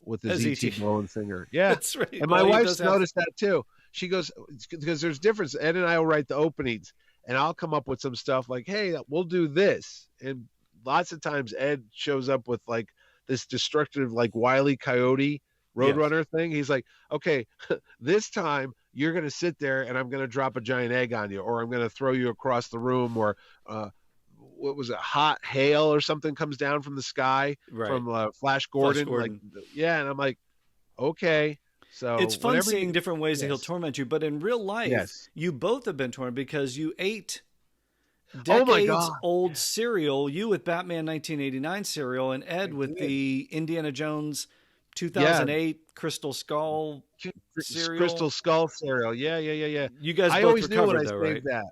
with his E.T. blowing finger. Yeah, that's right. And my wife's noticed that too. She goes, because there's difference. Ed and I will write the openings, and I'll come up with some stuff like, hey, we'll do this. And lots of times Ed shows up with like this destructive, like Wile E. Coyote Roadrunner thing. He's like, okay, this time you're going to sit there and I'm going to drop a giant egg on you, or I'm going to throw you across the room, or what was it? Hot hail or something comes down from the sky from Flash Gordon. Like, and I'm like, okay. So it's fun seeing different ways that he'll torment you, but in real life, you both have been torn because you ate decades old cereal, you with Batman 1989 cereal, and Ed with the Indiana Jones 2008 Crystal Skull cereal. Crystal Skull cereal. Yeah. You guys I both always knew when I recovered, though, saved right? that.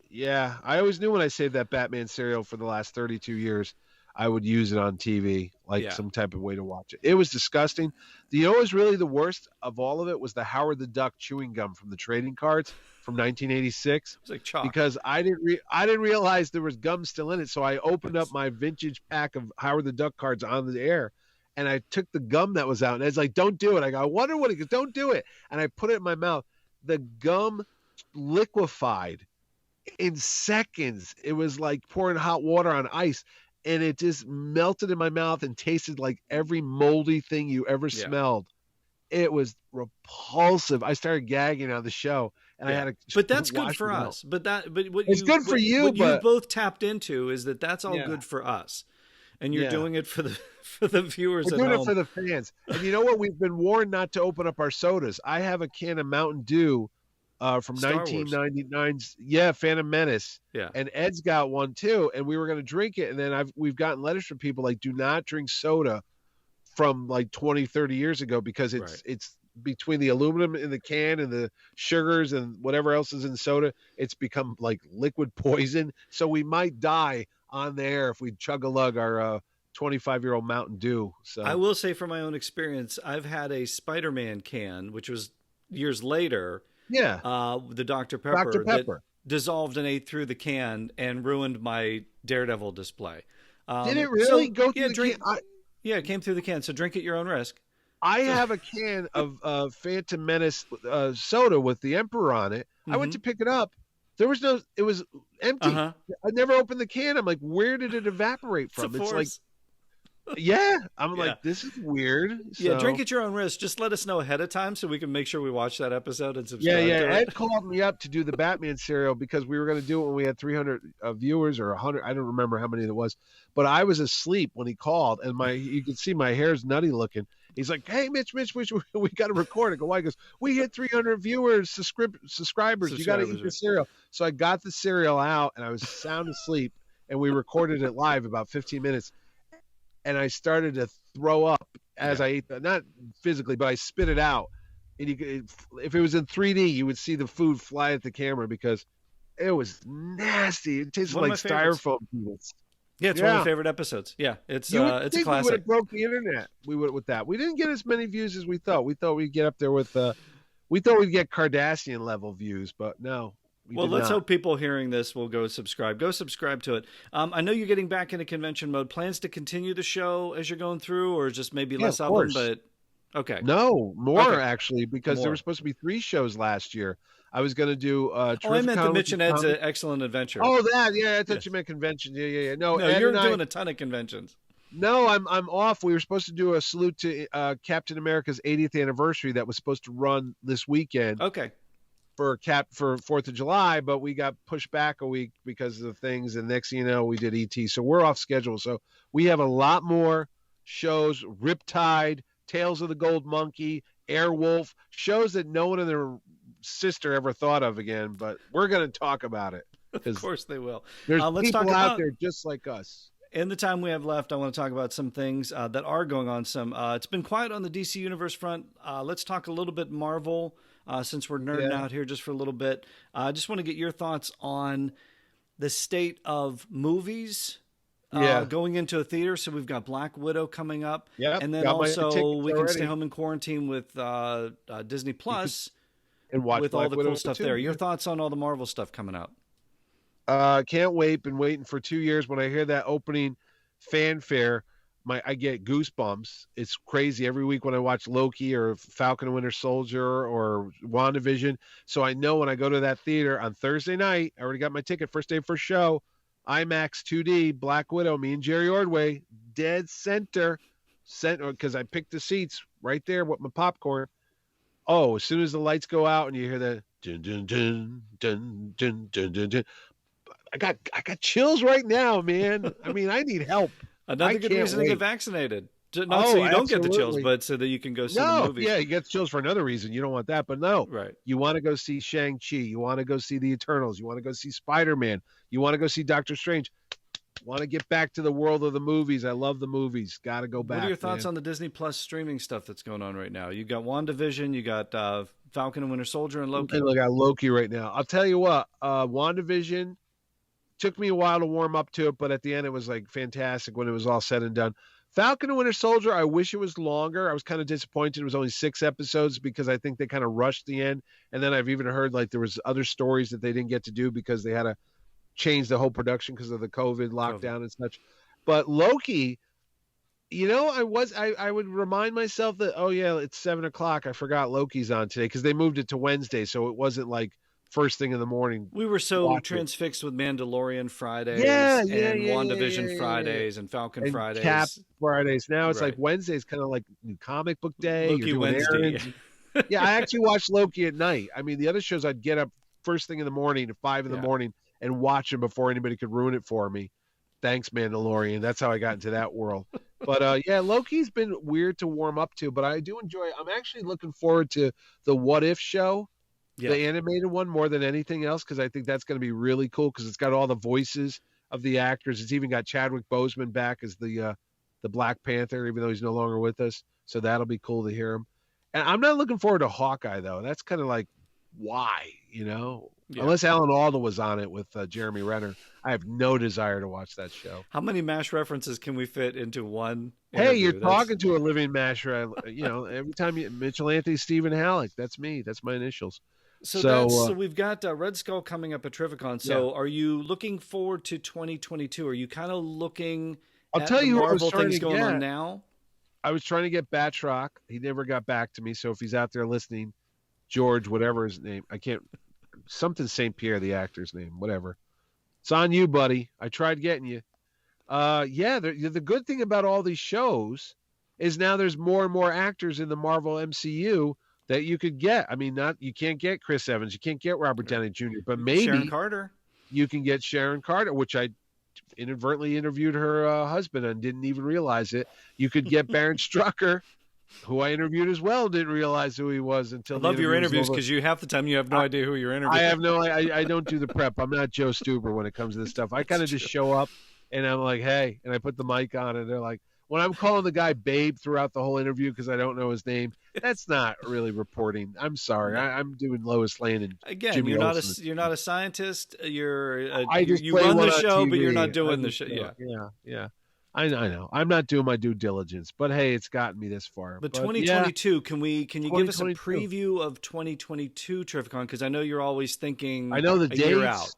Yeah, I always knew when I saved that Batman cereal for the last 32 years, I would use it on TV, like some type of way to watch it. It was disgusting. You know what was really the worst of all of it was the Howard the Duck chewing gum from the trading cards from 1986. It was like chalk. Because I didn't realize there was gum still in it, so I opened up my vintage pack of Howard the Duck cards on the air, and I took the gum that was out, and I was like, "Don't do it." I go, "I wonder what it is. Don't do it." And I put it in my mouth. The gum liquefied in seconds. It was like pouring hot water on ice, and it just melted in my mouth and tasted like every moldy thing you ever smelled. It was repulsive. I started gagging on the show, and I had to. But that's good for us. But what it's good for you. What but you both tapped into is that's all good for us, and you're doing it for the viewers at home. We're doing it for the fans. And you know what? We've been warned not to open up our sodas. I have a can of Mountain Dew from 1999's Phantom Menace. Yeah. And Ed's got one too, and we were going to drink it, and then we've gotten letters from people like, do not drink soda from like 20, 30 years ago, because it's between the aluminum in the can and the sugars and whatever else is in soda, it's become like liquid poison. So we might die on the air if we chug a lug our 25-year-old Mountain Dew. So I will say, from my own experience, I've had a SpiderMan can, which was years later. Yeah. The Dr. Pepper. That dissolved and ate through the can and ruined my Daredevil display. Did it really go through the can? Yeah, it came through the can. So drink at your own risk. I have a can of Phantom Menace soda with the Emperor on it. Mm-hmm. I went to pick it up. It was empty. I never opened the can. I'm like, where did it evaporate from? It's like, I'm like, this is weird. Yeah, drink at your own risk. Just let us know ahead of time so we can make sure we watch that episode and subscribe. Yeah. To it. Ed called me up to do the Batman cereal because we were going to do it when we had 300 viewers or 100. I don't remember how many it was, but I was asleep when he called, and you could see my hair's nutty looking. He's like, "Hey, Mitch, we got to record it." Go, why? He goes, "We hit 300 viewers, subscribers. You got to eat the cereal." So I got the cereal out, and I was sound asleep, and we recorded it live about 15 minutes. And I started to throw up as I ate, not physically, but I spit it out. And if it was in 3D, you would see the food fly at the camera because it was nasty. It tasted like styrofoam peanuts. Yeah, it's one of my favorate episodes. Yeah, it's a classic. We would have broke the internet. We would with that. We didn't get as many views as we thought. We thought we'd get up there with. We thought we'd get Kardashian level views, but no. Well, let's hope people hearing this will go subscribe. Go subscribe to it. I know you're getting back into convention mode. Plans to continue the show as you're going through, or just maybe less of them? But okay, no more actually, because there were supposed to be 3 shows last year. I was going to do. I meant the Mitch and Ed's Excellent Adventure. Oh, that I thought you meant convention. Yeah. No, you're doing a ton of conventions. No, I'm off. We were supposed to do a salute to Captain America's 80th anniversary that was supposed to run this weekend. Okay. For 4th of July, but we got pushed back a week because of the things, and next thing you know, we did ET. So we're off schedule. So we have a lot more shows: Riptide, Tales of the Gold Monkey, Airwolf, shows that no one and their sister ever thought of again. But we're going to talk about it. Of course they will. There's people out there just like us. In the time we have left, I want to talk about some things that are going on. It's been quiet on the DC Universe front. Let's talk a little bit Marvel. Since we're nerding out here just for a little bit, I just want to get your thoughts on the state of movies going into a theater. So we've got Black Widow coming up, and then also we can stay home in quarantine with Disney Plus and watch with Black all the Widow cool stuff there. Your thoughts on all the Marvel stuff coming out? Can't wait. Been waiting for 2 years. When I hear that opening fanfare, I get goosebumps. It's crazy every week when I watch Loki or Falcon and Winter Soldier or WandaVision. So I know when I go to that theater on Thursday night, I already got my ticket, first day, first show, IMAX 2D, Black Widow, me and Jerry Ordway, dead center, because I picked the seats right there with my popcorn. Oh, as soon as the lights go out and you hear the dun dun dun dun dun dun dun dun, I got chills right now, man. I mean, I need help. Another good reason to get vaccinated. Not so you don't get the chills, but so that you can go see the movie. Yeah, you get the chills for another reason. You don't want that, but no. Right. You want to go see Shang-Chi. You want to go see the Eternals. You want to go see Spider-Man. You want to go see Doctor Strange. Want to get back to the world of the movies. I love the movies. Got to go back. What are your thoughts on the Disney Plus streaming stuff that's going on right now? You got WandaVision, you got Falcon and Winter Soldier, and Loki. Look, I got Loki right now. I'll tell you what, WandaVision took me a while to warm up to it, but at the end it was like fantastic when it was all said and done. Falcon and Winter Soldier, I wish it was longer. I was kind of disappointed it was only 6 episodes because I think they kind of rushed the end. And then I've even heard like there was other stories that they didn't get to do because they had to change the whole production because of the COVID lockdown and such. But Loki, you know, I would remind myself that, oh yeah, it's 7:00. I forgot Loki's on today because they moved it to Wednesday. So it wasn't like first thing in the morning. We were so transfixed with Mandalorian Fridays and WandaVision Fridays and Falcon and Fridays. Cap Fridays. Now it's like Wednesday's kind of like new comic book day. Loki Wednesday. Yeah, I actually watched Loki at night. I mean, the other shows I'd get up first thing in the morning at 5 in the morning and watch them before anybody could ruin it for me. Thanks, Mandalorian. That's how I got into that world. But yeah, Loki's been weird to warm up to, but I do enjoy it. I'm actually looking forward to the What If show. Yeah. The animated one more than anything else because I think that's going to be really cool because it's got all the voices of the actors. It's even got Chadwick Boseman back as the Black Panther, even though he's no longer with us. So that'll be cool to hear him. And I'm not looking forward to Hawkeye though. That's kind of like why, you know, unless Alan Alda was on it with Jeremy Renner. I have no desire to watch that show. How many MASH references can we fit into one interview? Hey, you're talking to a living MASHer. You know, every time Mitchell Anthony, Stephen Hallock. That's me. That's my initials. So we've got Red Skull coming up at Trificon. So are you looking forward to 2022? Are you kind of looking at the Marvel things going on now? I was trying to get Batroc. He never got back to me. So if he's out there listening, George, whatever his name, I can't, something St. Pierre, the actor's name, whatever. It's on you, buddy. I tried getting you. The good thing about all these shows is now there's more and more actors in the Marvel MCU that you could get. I mean, you can't get Chris Evans, you can't get Robert Downey Jr., but maybe Sharon Carter. You can get Sharon Carter, which I inadvertently interviewed her husband and didn't even realize it. You could get Baron Strucker, who I interviewed as well, didn't realize who he was until. I love your interviews because you half the time you have no idea who you're interviewing. I don't do the prep. I'm not Joe Stuber when it comes to this stuff. I kind of just show up and I'm like, hey, and I put the mic on and they're like, when I'm calling the guy Babe throughout the whole interview because I don't know his name, that's not really reporting. I'm sorry. I'm doing Lois Lane and again. Jimmy You're Olsen. not a scientist. You run the show, but you're not doing the show. Yeah. I know. I'm not doing my due diligence, but hey, it's gotten me this far. But 2022, can you give us a preview of 2022 Trificon? Because I know you're always thinking. I know the dates. Year out.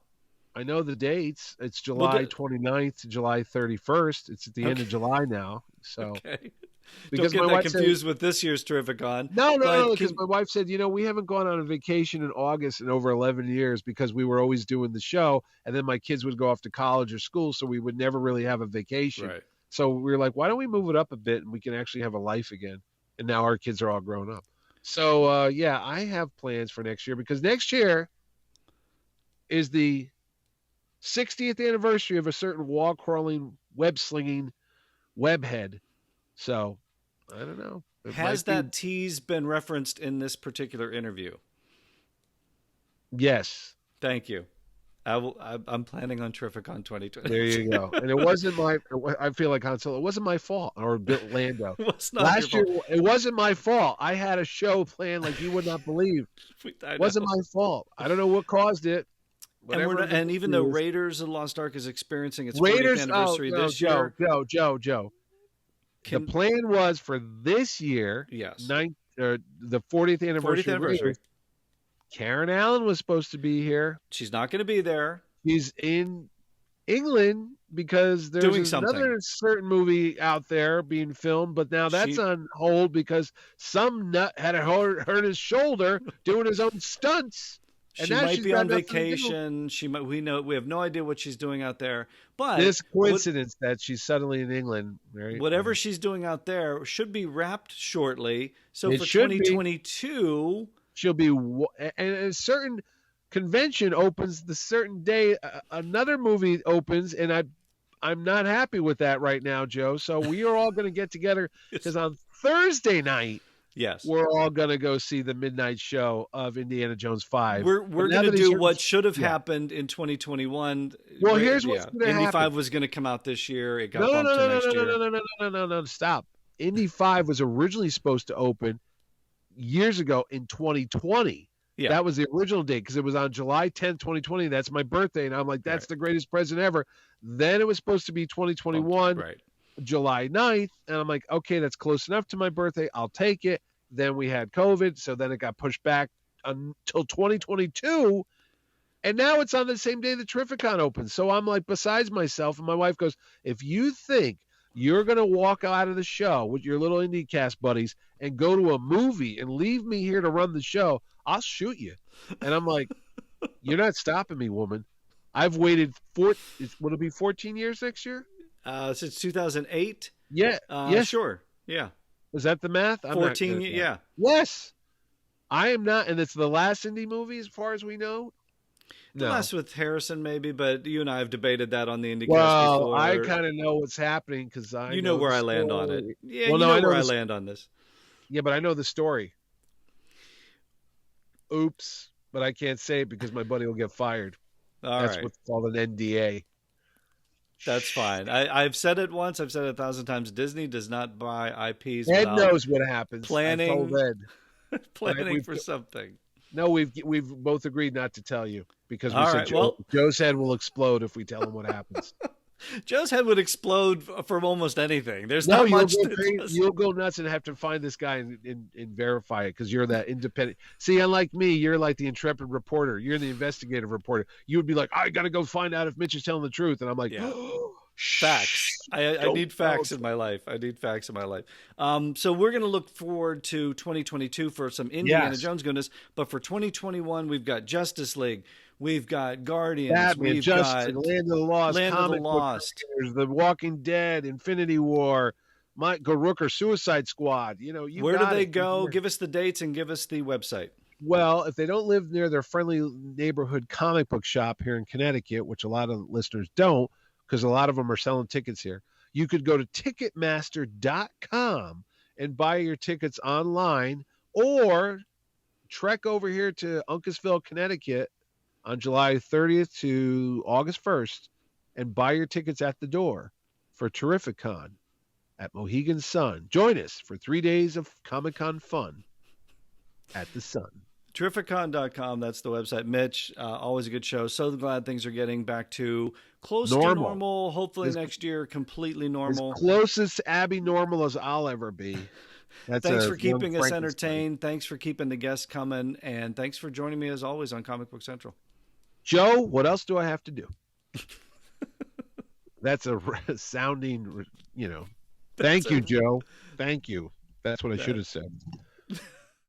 I know the dates. It's July 29th to July 31st. It's at the end of July now. So because don't get that confused with this year's Trificon. No, because my wife said, we haven't gone on a vacation in August in over 11 years because we were always doing the show, and then my kids would go off to college or school, so we would never really have a vacation. Right. So we were like, why don't we move it up a bit and we can actually have a life again? And now our kids are all grown up. So, I have plans for next year because next year is the 60th anniversary of a certain wall-crawling, web-slinging webhead. So, I don't know. Has that tease been referenced in this particular interview? Yes. Thank you. I'm planning on Trificon 2020. There you go. And it wasn't I feel like Han Solo. It wasn't my fault. Or Bill Lando. Last year, it wasn't my fault. I had a show planned like you would not believe. It wasn't my fault. I don't know what caused it. And even though Raiders of the Lost Ark is experiencing its 40th anniversary this year. Joe. The plan was for this year, the 40th anniversary. Karen Allen was supposed to be here. She's not going to be there. She's in England because there's another certain movie out there being filmed, but now that's on hold because some nut had hurt his shoulder doing his own stunts. And she might be on vacation. We have no idea what she's doing out there. But this coincidence that she's suddenly in England. Whatever she's doing out there should be wrapped shortly. So for 2022, she'll be. And a certain convention opens the certain day. Another movie opens, and I'm not happy with that right now, Joe. So we are all going to get together because on Thursday night Yes. we're all going to go see the midnight show of Indiana Jones 5. We're going to do what should have happened in 2021. Well, here's what's going to happen. Indy 5 was going to come out this year. It got bumped to next year. No, stop. Indy 5 was originally supposed to open years ago in 2020. Yeah. That was the original date because it was on July 10th, 2020. That's my birthday. And I'm like, that's the greatest present ever. Then it was supposed to be 2021, July 9th. And I'm like, okay, that's close enough to my birthday. I'll take it. Then we had COVID. So then it got pushed back until 2022. And now it's on the same day the Trificon opens. So I'm like besides myself. And my wife goes, if you think you're going to walk out of the show with your little IndieCast buddies and go to a movie and leave me here to run the show, I'll shoot you. And I'm like, you're not stopping me, woman. I've waited would it be 14 years next year? Since 2008? Yeah. Yeah, sure. Yeah. Was that the math? 14, yeah. Yes. I am not, and it's the last indie movie as far as we know. The last with Harrison, maybe, but you and I have debated that on the IndieCast before. I kind of know what's happening because you know where I land on it. Yeah, well, you know where I land on this. Yeah, but I know the story. Oops, but I can't say it because my buddy will get fired. That's what's called an NDA. That's fine. I've said it once. I've said it 1,000 times. Disney does not buy IPs. Ed knows what happens. Planning. I told Ed. Planning for something. No, we've both agreed not to tell you because we said Joe's head will explode if we tell him what happens. Joe's head would explode from almost anything. There's not much. You'll go nuts and have to find this guy and verify it because you're that independent. See, unlike me, you're like the intrepid reporter. You're the investigative reporter. You would be like, I got to go find out if Mitch is telling the truth. And I'm like, facts. I need facts in my life. So we're going to look forward to 2022 for some Indiana Jones goodness. But for 2021, we've got Justice League. We've got Guardians. We've got Land of the Lost. The Walking Dead, Infinity War, Rooker, Suicide Squad. Where do they go? Give us the dates and give us the website. Well, if they don't live near their friendly neighborhood comic book shop here in Connecticut, which a lot of listeners don't, because a lot of them are selling tickets here, you could go to Ticketmaster.com and buy your tickets online, or trek over here to Uncasville, Connecticut on July 30th to August 1st and buy your tickets at the door for TerrifiCon at Mohegan Sun. Join us for 3 days of Comic-Con fun at the Sun. Trificon.com, that's the website. Mitch, always a good show. So glad things are getting back to close to normal. Hopefully next year, completely normal. As close as Abby normal as I'll ever be. Thanks for keeping us entertained. Thanks for keeping the guests coming. And thanks for joining me, as always, on Comic Book Central. Joe, what else do I have to do? That's a sounding, Thank you, Joe. Thank you. That's what I should have said.